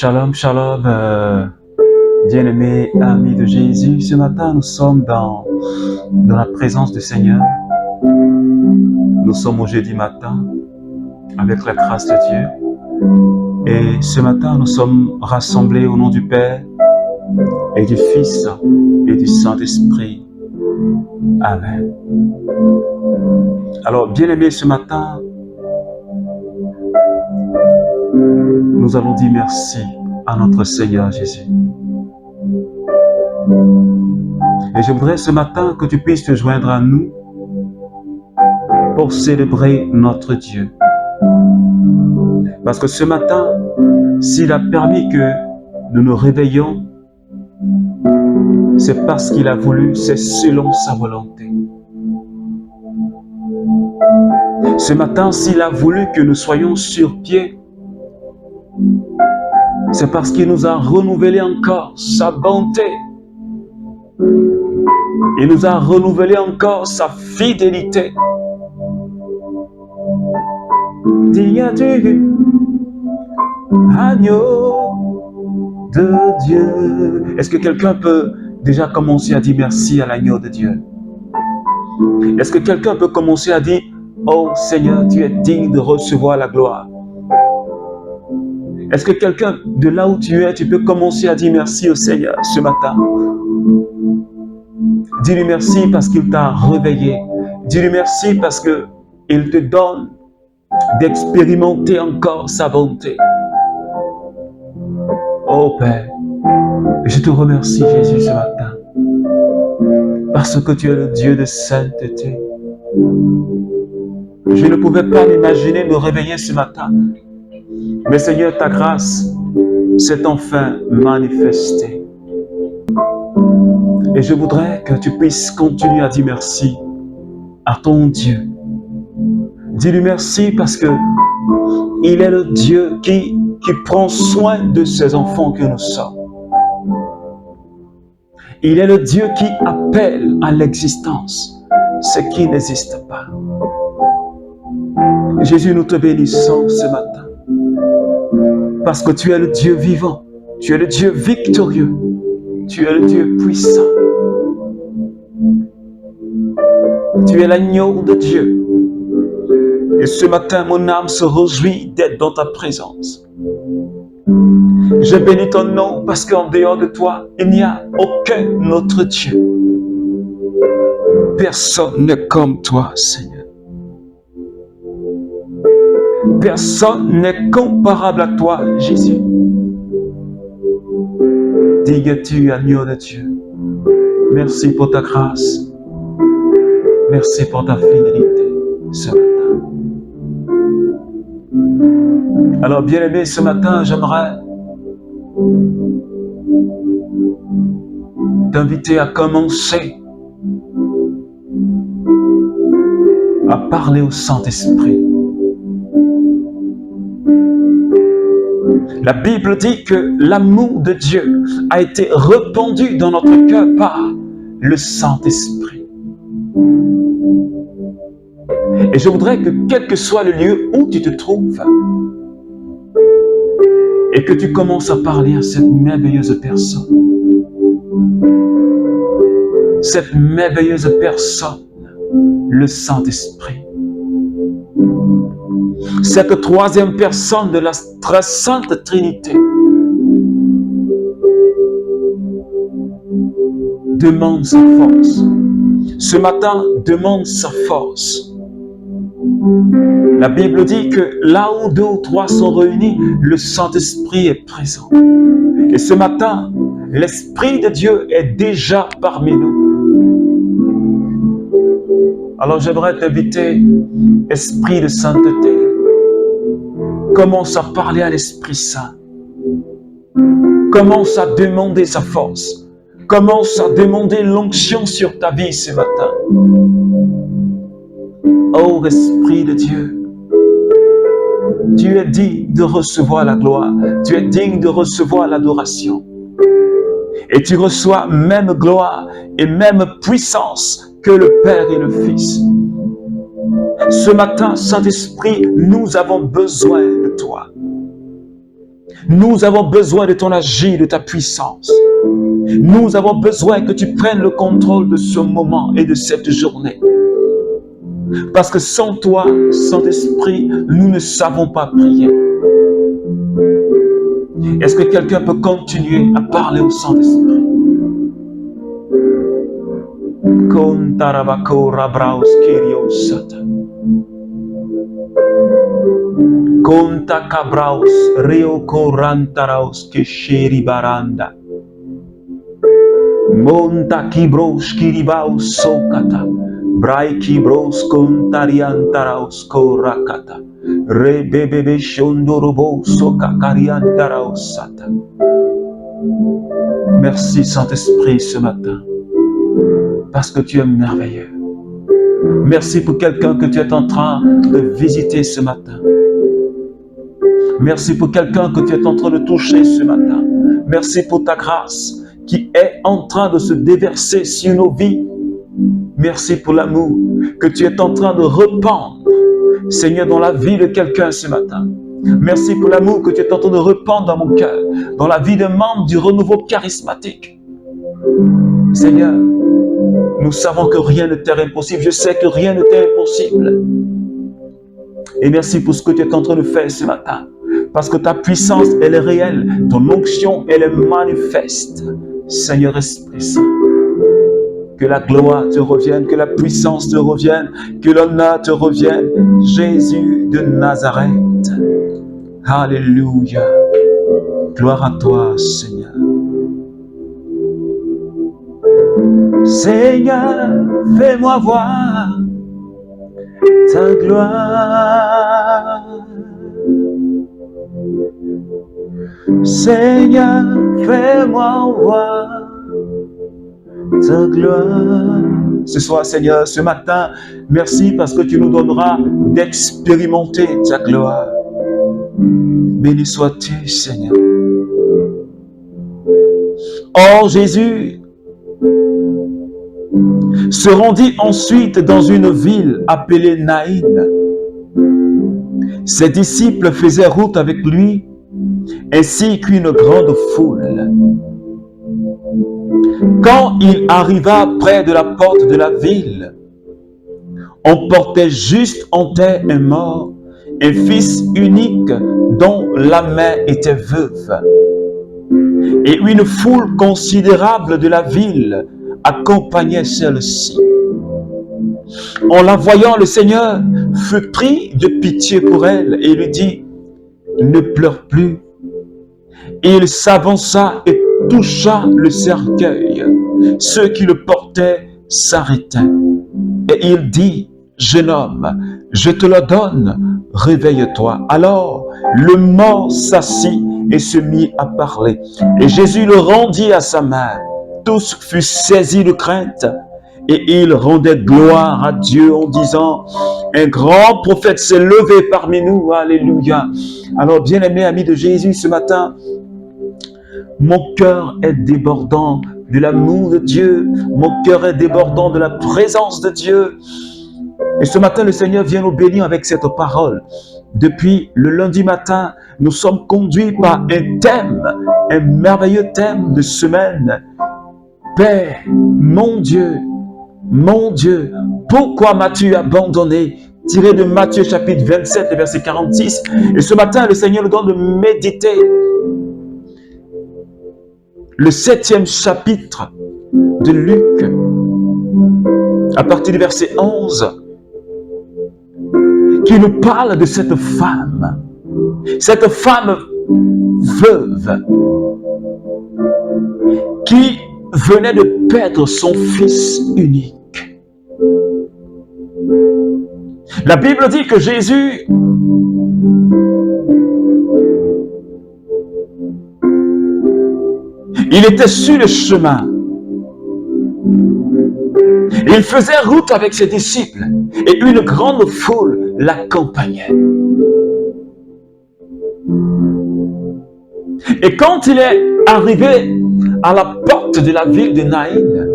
Shalom, shalom, bien-aimés amis de Jésus. Ce matin, nous sommes dans la présence du Seigneur. Nous sommes au jeudi matin, avec la grâce de Dieu. Et ce matin, nous sommes rassemblés au nom du Père et du Fils et du Saint-Esprit. Amen. Alors, bien-aimés, ce matin, nous allons dire merci à notre Seigneur Jésus. Et je voudrais ce matin que tu puisses te joindre à nous pour célébrer notre Dieu. Parce que ce matin, s'il a permis que nous nous réveillions, c'est parce qu'il a voulu, c'est selon sa volonté. Ce matin, s'il a voulu que nous soyons sur pied, c'est parce qu'il nous a renouvelé encore sa bonté. Il nous a renouvelé encore sa fidélité. Dis-tu, agneau de Dieu. Est-ce que quelqu'un peut déjà commencer à dire merci à l'agneau de Dieu? Est-ce que quelqu'un peut commencer à dire, oh Seigneur, tu es digne de recevoir la gloire? Est-ce que quelqu'un, de là où tu es, tu peux commencer à dire merci au Seigneur ce matin? Dis-lui merci parce qu'il t'a réveillé. Dis-lui merci parce qu'il te donne d'expérimenter encore sa bonté. Oh Père, je te remercie Jésus ce matin parce que tu es le Dieu de sainteté. Je ne pouvais pas m'imaginer me réveiller ce matin. Mais Seigneur, ta grâce s'est enfin manifestée. Et je voudrais que tu puisses continuer à dire merci à ton Dieu. Dis-lui merci parce que il est le Dieu qui prend soin de ses enfants que nous sommes. Il est le Dieu qui appelle à l'existence ce qui n'existe pas. Jésus, nous te bénissons ce matin. Parce que tu es le Dieu vivant, tu es le Dieu victorieux, tu es le Dieu puissant. Tu es l'agneau de Dieu. Et ce matin, mon âme se réjouit d'être dans ta présence. Je bénis ton nom parce qu'en dehors de toi, il n'y a aucun autre Dieu. Personne n'est comme toi, Seigneur. Personne n'est comparable à toi, Jésus. Digue-tu, agneau de Dieu. Merci pour ta grâce. Merci pour ta fidélité ce matin. Alors, bien-aimé, ce matin, j'aimerais t'inviter à commencer à parler au Saint-Esprit. La Bible dit que l'amour de Dieu a été répandu dans notre cœur par le Saint-Esprit. Et je voudrais que quel que soit le lieu où tu te trouves, et que tu commences à parler à cette merveilleuse personne. Cette merveilleuse personne, le Saint-Esprit. Cette troisième personne de la très sainte Trinité demande sa force. Ce matin, demande sa force. La Bible dit que là où 2 ou 3 sont réunis, le Saint-Esprit est présent. Et ce matin, l'Esprit de Dieu est déjà parmi nous. Alors j'aimerais t'inviter, Esprit de sainteté, commence à parler à l'Esprit Saint. Commence à demander sa force. Commence à demander l'onction sur ta vie ce matin. Oh Esprit de Dieu, tu es digne de recevoir la gloire, tu es digne de recevoir l'adoration. Et tu reçois même gloire et même puissance que le Père et le Fils. Ce matin, Saint-Esprit, nous avons besoin de toi. Nous avons besoin de ton agir, de ta puissance. Nous avons besoin que tu prennes le contrôle de ce moment et de cette journée. Parce que sans toi, Saint-Esprit, nous ne savons pas prier. Est-ce que quelqu'un peut continuer à parler au Saint-Esprit? Kontarabako rabraus kiriosata. Konta kabraus reoko rantaraus kesheri baranda. Monta kibros kiribaus sokata. Brai kibros kontariantaraus korakata. Rebebebe shondorobo sokakariantaraus sata. Merci Saint-Esprit ce matin. Parce que tu es merveilleux. Merci pour quelqu'un que tu es en train de visiter ce matin. Merci pour quelqu'un que tu es en train de toucher ce matin. Merci pour ta grâce qui est en train de se déverser sur nos vies. Merci pour l'amour que tu es en train de répandre, Seigneur, dans la vie de quelqu'un ce matin. Merci pour l'amour que tu es en train de répandre dans mon cœur, dans la vie d'un membre du renouveau charismatique. Seigneur, nous savons que rien ne t'est impossible. Je sais que rien ne t'est impossible. Et merci pour ce que tu es en train de faire ce matin. Parce que ta puissance, elle est réelle. Ton onction, elle est manifeste. Seigneur Esprit Saint, que la gloire te revienne, que la puissance te revienne, que l'honneur te revienne. Jésus de Nazareth. Alléluia. Gloire à toi, Seigneur. Seigneur, fais-moi voir ta gloire. Seigneur, fais-moi voir ta gloire. Ce soir, Seigneur, ce matin, merci parce que tu nous donneras d'expérimenter ta gloire. Béni sois-tu, Seigneur. Or, Jésus se rendit ensuite dans une ville appelée Naïn. Ses disciples faisaient route avec lui, ainsi qu'une grande foule. Quand il arriva près de la porte de la ville, on portait juste en terre un mort, un fils unique dont la mère était veuve. Et une foule considérable de la ville accompagnait celle-ci. En la voyant, le Seigneur fut pris de pitié pour elle et lui dit, « Ne pleure plus. » Il s'avança et toucha le cercueil. Ceux qui le portaient s'arrêtaient. Et il dit, « Jeune homme, je te le donne, réveille-toi. » Alors le mort s'assit et se mit à parler. Et Jésus le rendit à sa mère. Tous furent saisis de crainte et ils rendaient gloire à Dieu en disant, un grand prophète s'est levé parmi nous. Alléluia. Alors, bien-aimés amis de Jésus, ce matin, mon cœur est débordant de l'amour de Dieu. Mon cœur est débordant de la présence de Dieu. Et ce matin, le Seigneur vient nous bénir avec cette parole. Depuis le lundi matin, nous sommes conduits par un thème, un merveilleux thème de semaine. Père, mon Dieu, pourquoi m'as-tu abandonné? Tiré de Matthieu chapitre 27, verset 46. Et ce matin, le Seigneur nous donne de méditer le 7e chapitre de Luc, à partir du verset 11, qui nous parle de cette femme veuve, qui venait de perdre son fils unique. La Bible dit que Jésus il était sur le chemin. Il faisait route avec ses disciples et une grande foule l'accompagnait. Et quand il est arrivé à la porte de la ville de Naïn,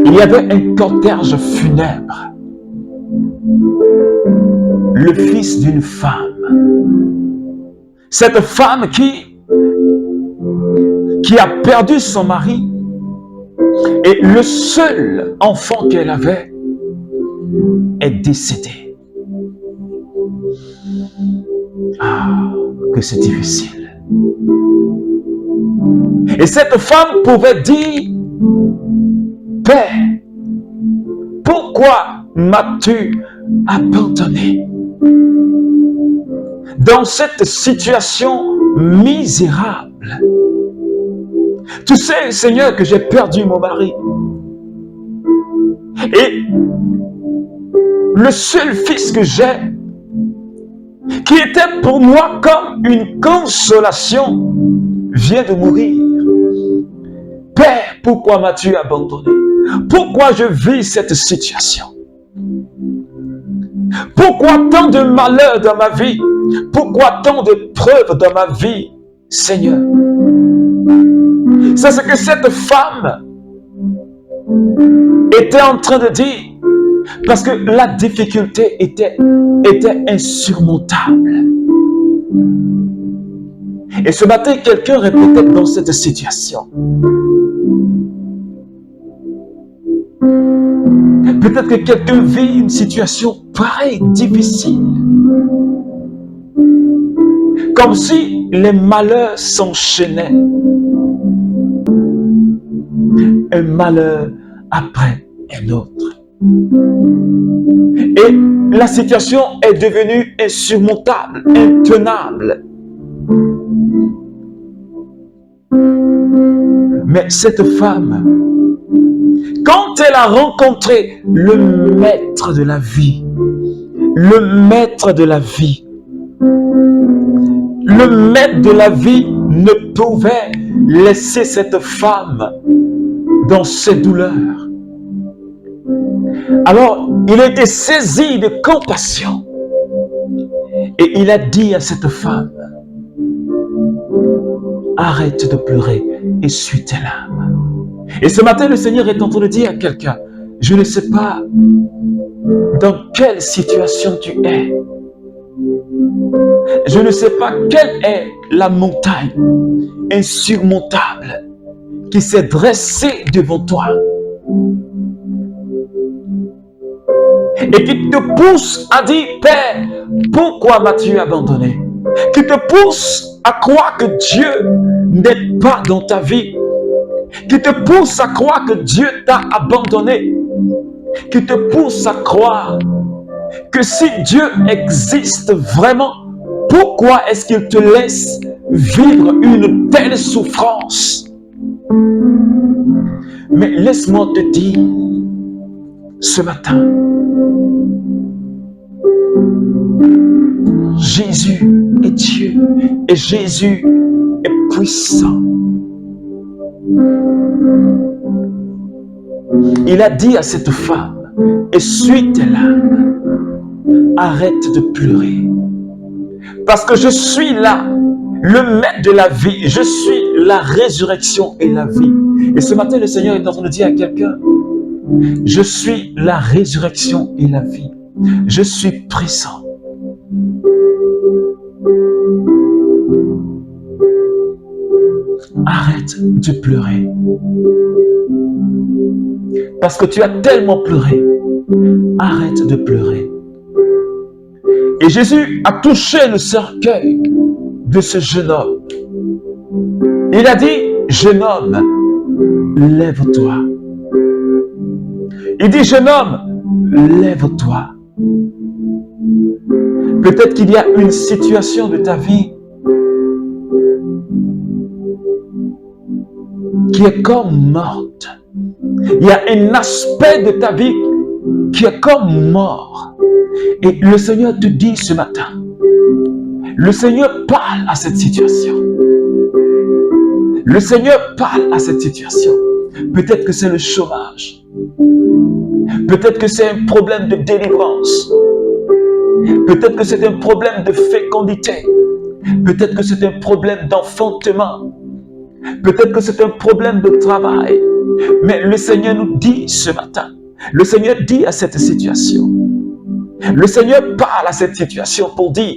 il y avait un cortège funèbre. le fils d'une femme. Cette femme qui a perdu son mari et le seul enfant qu'elle avait est décédé. Ah, que c'est difficile. Et cette femme pouvait dire, Père, pourquoi m'as-tu abandonné? Dans cette situation misérable, tu sais, Seigneur, que j'ai perdu mon mari. Et le seul fils que j'ai, qui était pour moi comme une consolation, vient de mourir. Père, pourquoi m'as-tu abandonné? Pourquoi je vis cette situation? Pourquoi tant de malheurs dans ma vie? Pourquoi tant de preuves dans ma vie, Seigneur? C'est ce que cette femme était en train de dire, parce que la difficulté était insurmontable. Et ce matin, quelqu'un est peut-être dans cette situation. Peut-être que quelqu'un vit une situation pareille, difficile. Comme si les malheurs s'enchaînaient. Un malheur après un autre. Et la situation est devenue insurmontable, intenable. Mais cette femme, quand elle a rencontré le maître de la vie, le maître de la vie ne pouvait laisser cette femme dans ses douleurs. Alors, il a été saisi de compassion et il a dit à cette femme, arrête de pleurer, essuie tes larmes. Et ce matin, le Seigneur est en train de dire à quelqu'un, je ne sais pas dans quelle situation tu es. Je ne sais pas quelle est la montagne insurmontable qui s'est dressée devant toi et qui te pousse à dire, Père, pourquoi m'as-tu abandonné? Qui te pousse à croire que Dieu n'est pas dans ta vie, qui te pousse à croire que Dieu t'a abandonné, qui te pousse à croire que si Dieu existe vraiment, pourquoi est-ce qu'il te laisse vivre une telle souffrance? Mais laisse-moi te dire ce matin, Jésus est Dieu et Jésus est puissant. Il a dit à cette femme, essuie tes larmes, arrête de pleurer, parce que je suis là, le maître de la vie, je suis la résurrection et la vie. Et ce matin, le Seigneur est en train de dire à quelqu'un, je suis la résurrection et la vie, je suis présent. Arrête de pleurer. Parce que tu as tellement pleuré. Arrête de pleurer. Et Jésus a touché le cercueil de ce jeune homme. Il a dit, jeune homme, lève-toi. Il dit, jeune homme, lève-toi. Peut-être qu'il y a une situation de ta vie qui est comme morte. Il y a un aspect de ta vie qui est comme mort. Et le Seigneur te dit ce matin, le Seigneur parle à cette situation. Le Seigneur parle à cette situation. Peut-être que c'est le chômage. Peut-être que c'est un problème de délivrance. Peut-être que c'est un problème de fécondité. Peut-être que c'est un problème d'enfantement. Peut-être que c'est un problème de travail. Mais le Seigneur nous dit ce matin, le Seigneur dit à cette situation, Le Seigneur parle à cette situation pour dire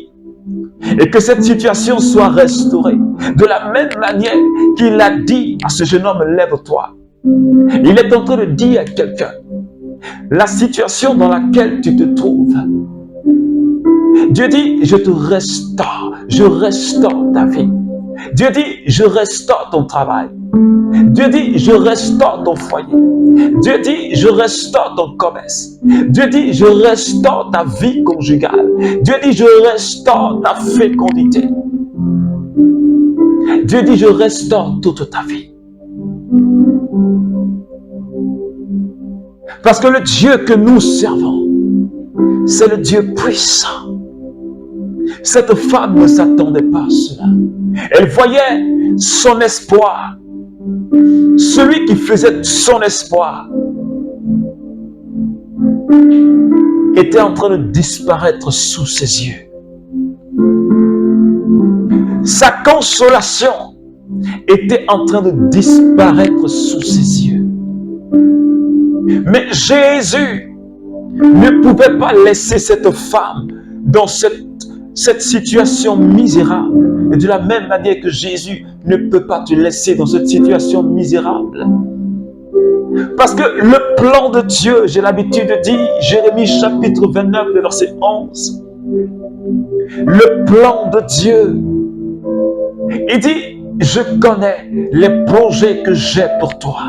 et que cette situation soit restaurée. De la même manière qu'il a dit à ce jeune homme, lève-toi. Il est en train de dire à quelqu'un, la situation dans laquelle tu te trouves, Dieu dit, je te restaure, je restaure ta vie. Dieu dit, je restaure ton travail. Dieu dit, je restaure ton foyer. Dieu dit, je restaure ton commerce. Dieu dit, je restaure ta vie conjugale. Dieu dit, je restaure ta fécondité. Dieu dit, je restaure toute ta vie. Parce que le Dieu que nous servons, c'est le Dieu puissant. Cette femme ne s'attendait pas à cela. Elle voyait son espoir. Celui qui faisait son espoir était en train de disparaître sous ses yeux. Sa consolation était en train de disparaître sous ses yeux. Mais Jésus ne pouvait pas laisser cette femme dans cette situation misérable. Et de la même manière que Jésus ne peut pas te laisser dans cette situation misérable. Parce que le plan de Dieu, j'ai l'habitude de dire, Jérémie chapitre 29, verset 11. Le plan de Dieu, il dit, je connais les projets que j'ai pour toi.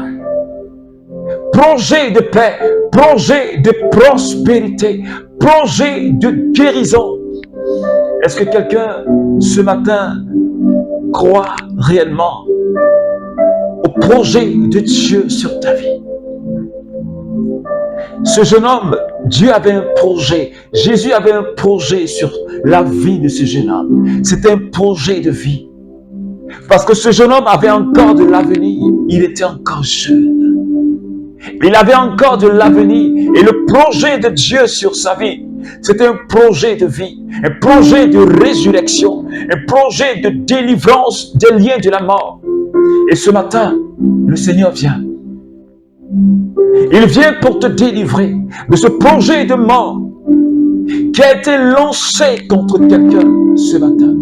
Projet de paix, projet de prospérité, projet de guérison. Est-ce que quelqu'un, ce matin, croit réellement au projet de Dieu sur ta vie? Ce jeune homme, Dieu avait un projet. Jésus avait un projet sur la vie de ce jeune homme. C'était un projet de vie. Parce que ce jeune homme avait encore de l'avenir. Il était encore jeune. Il avait encore de l'avenir. Et le projet de Dieu sur sa vie, c'était un projet de vie, un projet de résurrection, un projet de délivrance des liens de la mort. Et ce matin, le Seigneur vient. Il vient pour te délivrer de ce projet de mort qui a été lancé contre quelqu'un ce matin.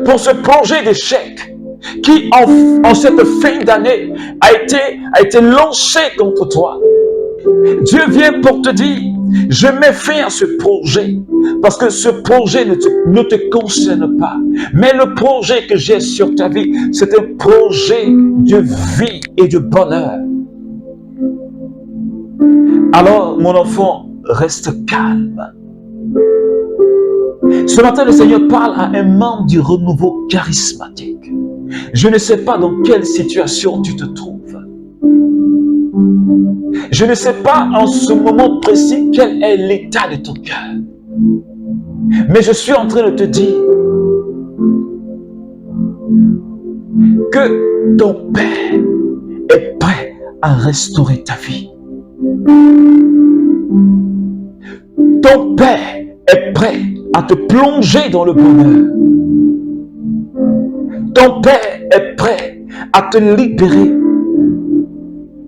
Pour ce projet d'échec qui, en cette fin d'année, a été lancé contre toi. Dieu vient pour te dire, je mets fin à ce projet, parce que ce projet ne te concerne pas. Mais le projet que j'ai sur ta vie, c'est un projet de vie et de bonheur. Alors, mon enfant, reste calme. Ce matin, le Seigneur parle à un membre du renouveau charismatique. Je ne sais pas dans quelle situation tu te trouves. Je ne sais pas en ce moment précis quel est l'état de ton cœur. Mais je suis en train de te dire que ton Père est prêt à restaurer ta vie. Ton Père est prêt à te plonger dans le bonheur. Ton Père est prêt à te libérer,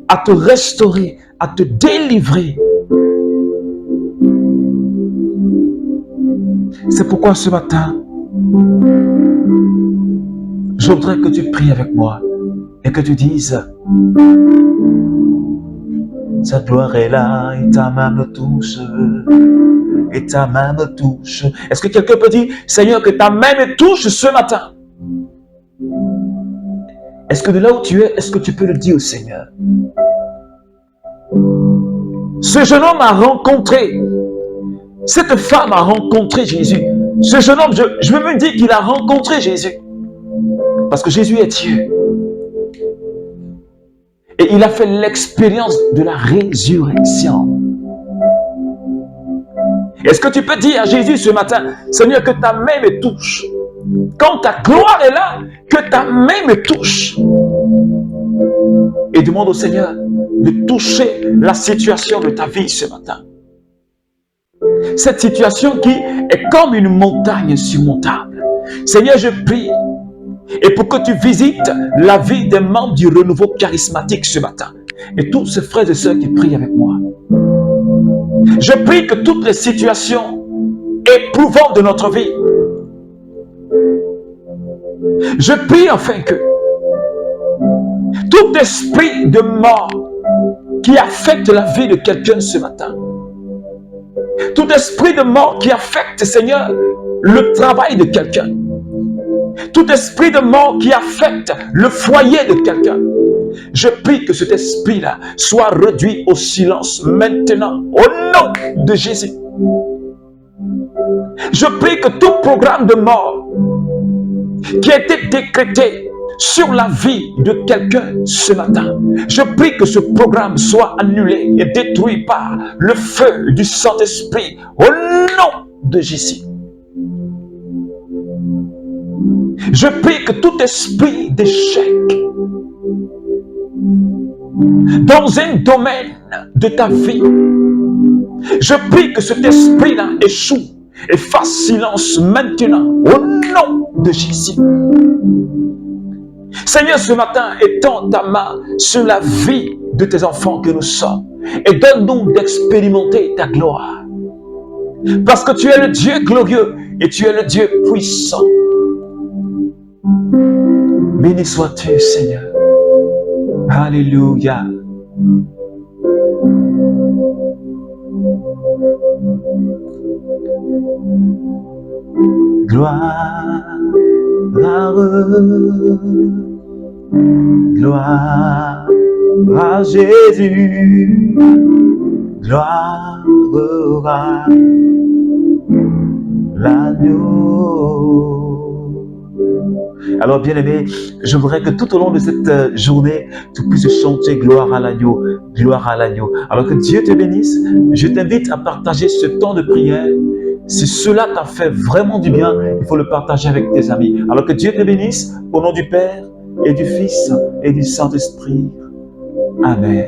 à te restaurer, à te délivrer. C'est pourquoi ce matin, je voudrais que tu pries avec moi et que tu dises: sa gloire est là et ta main me touche. Et ta main me touche. Est-ce que quelqu'un peut dire: Seigneur, que ta main me touche ce matin? Est-ce que de là où tu es, est-ce que tu peux le dire au Seigneur? Ce jeune homme a rencontré, cette femme a rencontré Jésus. Ce jeune homme, je veux me dire qu'il a rencontré Jésus. Parce que Jésus est Dieu. Et il a fait l'expérience de la résurrection. Est-ce que tu peux dire à Jésus ce matin: Seigneur, que ta main me touche. Quand ta gloire est là, que ta main me touche. Et demande au Seigneur de toucher la situation de ta vie ce matin. Cette situation qui est comme une montagne insurmontable. Seigneur, je prie. Et pour que tu visites la vie des membres du renouveau charismatique ce matin. Et tous ces frères et sœurs qui prient avec moi. Je prie que toutes les situations éprouvantes de notre vie, je prie afin que tout esprit de mort qui affecte la vie de quelqu'un ce matin, tout esprit de mort qui affecte, Seigneur, le travail de quelqu'un, tout esprit de mort qui affecte le foyer de quelqu'un, je prie que cet esprit-là soit réduit au silence maintenant, au nom de Jésus. Je prie que tout programme de mort qui a été décrété sur la vie de quelqu'un ce matin, je prie que ce programme soit annulé et détruit par le feu du Saint-Esprit au nom de Jésus. Je prie que tout esprit d'échec dans un domaine de ta vie, je prie que cet esprit-là échoue et fasse silence maintenant au nom de Jésus. Seigneur, ce matin, étends ta main sur la vie de tes enfants que nous sommes et donne-nous d'expérimenter ta gloire. Parce que tu es le Dieu glorieux et tu es le Dieu puissant. Béni sois-tu, Seigneur. Alléluia. Gloire, gloire à Jésus, gloire à l'agneau. Alors bien-aimé, je voudrais que tout au long de cette journée, tu puisses chanter gloire à l'agneau, gloire à l'agneau. Alors que Dieu te bénisse, je t'invite à partager ce temps de prière. Si cela t'a fait vraiment du bien, il faut le partager avec tes amis. Alors que Dieu te bénisse, au nom du Père et du Fils et du Saint-Esprit. Amen.